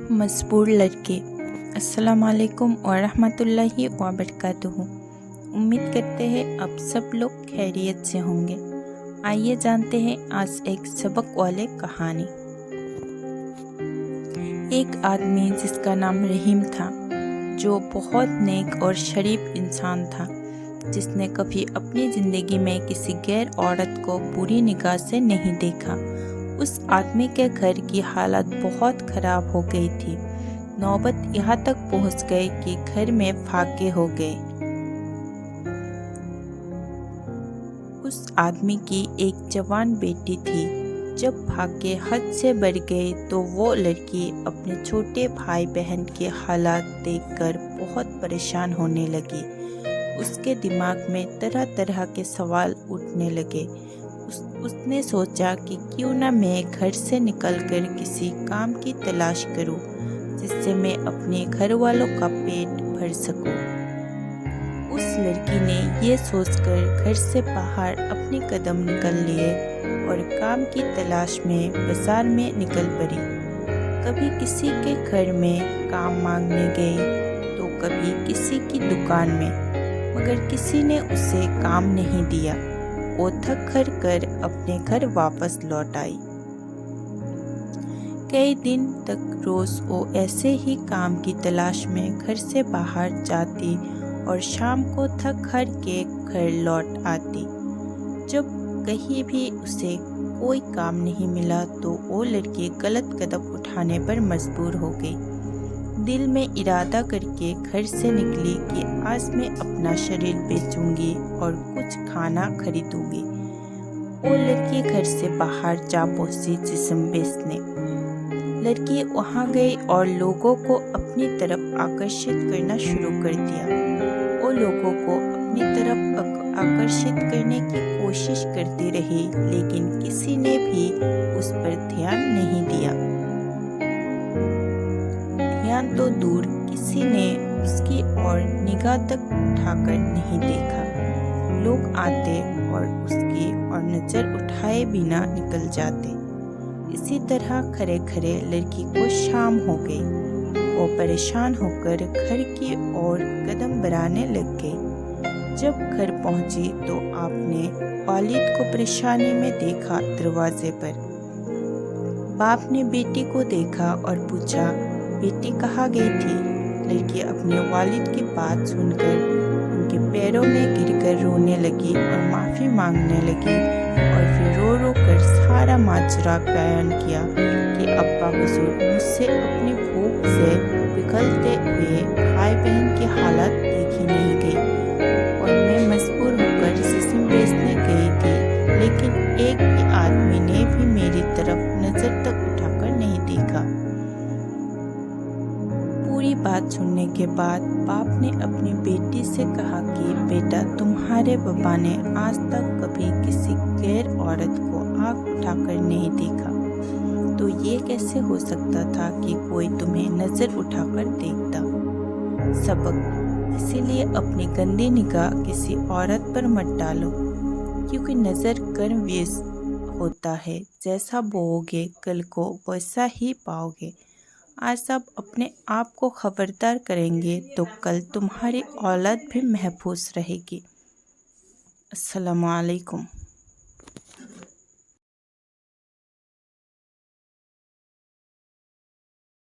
मजबूर लड़के। अस्सलाम वालेकुम व रहमतुल्लाहि व बरकातुहू। उम्मीद करते हैं आप सब लोग खैरियत से होंगे। आइए जानते हैं आज एक सबक वाले कहानी। एक आदमी जिसका नाम रहीम था, जो बहुत नेक और शरीफ इंसान था, जिसने कभी अपनी ज़िंदगी में किसी गैर औरत को बुरी निगाह से नहीं देखा। उस आदमी के घर की हालत बहुत ख़राब हो गई थी। नौबत यहाँ तक पहुँच गई कि घर में फाके हो गए। उस आदमी की एक जवान बेटी थी। जब फाके हद से बढ़ गए तो वो लड़की अपने छोटे भाई बहन के हालात देखकर बहुत परेशान होने लगी। उसके दिमाग में तरह तरह के सवाल उठने लगे। उसने सोचा कि क्यों ना मैं घर से निकलकर किसी काम की तलाश करूं, जिससे मैं अपने घर वालों का पेट भर सकूं। उस लड़की ने ये सोचकर घर से बाहर अपने कदम निकल लिए और काम की तलाश में बाजार में निकल पड़ी। कभी किसी के घर में काम मांगने गई तो कभी किसी की दुकान में, मगर किसी ने उसे काम नहीं दिया। वो थक कर अपने घर वापस लौट आई। कई दिन तक रोज वो ऐसे ही काम की तलाश में घर से बाहर जाती और शाम को थक हार के घर लौट आती। जब कहीं भी उसे कोई काम नहीं मिला तो वो लड़की गलत कदम उठाने पर मजबूर हो गई। दिल में इरादा करके घर से निकली कि आज मैं अपना शरीर बेचूंगी और कुछ खाना खरीदूंगी। वो लड़की घर से बाहर जा पहुंची जिस्म बेचने। लड़की वहां गई और लोगों को अपनी तरफ आकर्षित करना शुरू कर दिया। वो लोगों को अपनी तरफ आकर्षित करने की कोशिश करती रही, लेकिन किसी ने भी उस पर ध्यान नहीं दिया। ध्यान तो दूर, किसी ने उसकी ओर निगाह तक उठाकर नहीं देखा। लोग आते और उसकी ओर नजर उठाए बिना निकल जाते। इसी तरह खरे खरे लड़की को शाम हो गई। वो परेशान होकर घर की ओर कदम बढ़ाने लग गई। जब घर पहुंची तो आपने वालिद को परेशानी में देखा। दरवाजे पर बाप ने बेटी को देखा और पूछा, बेटी कहाँ गई थी? लड़की अपने वालिद की बात सुनकर उनके पैरों में गिरकर रोने लगी और माफ़ी मांगने लगी, और फिर रो रो कर सारा माजरा बयान किया कि अब्बा हुजूर, मुझसे अपनी भूख से पिघलते हुए भाई बहन की हालत देखी नहीं गई और मैं मजबूर होकर जिस्म बेचने गई थी, लेकिन एक भी आदमी ने भी मेरी तरफ नज़र तक उठाकर नहीं देखा। पूरी बात सुनने के बाद बाप ने अपनी बेटी से कहा कि बेटा, तुम्हारे पापा ने आज तक कभी किसी गैर औरत को आँख उठाकर नहीं देखा, तो ये कैसे हो सकता था कि कोई तुम्हें नज़र उठाकर देखता। सबक, इसीलिए अपनी गंदी निगाह किसी औरत पर मत डालो, क्योंकि नज़र कर्मवीस होता है। जैसा बोओगे कल को वैसा ही पाओगे। आज आप अपने आप को खबरदार करेंगे तो कल तुम्हारी औलाद भी महफूज रहेगी। अस्सलामु अलैकुम।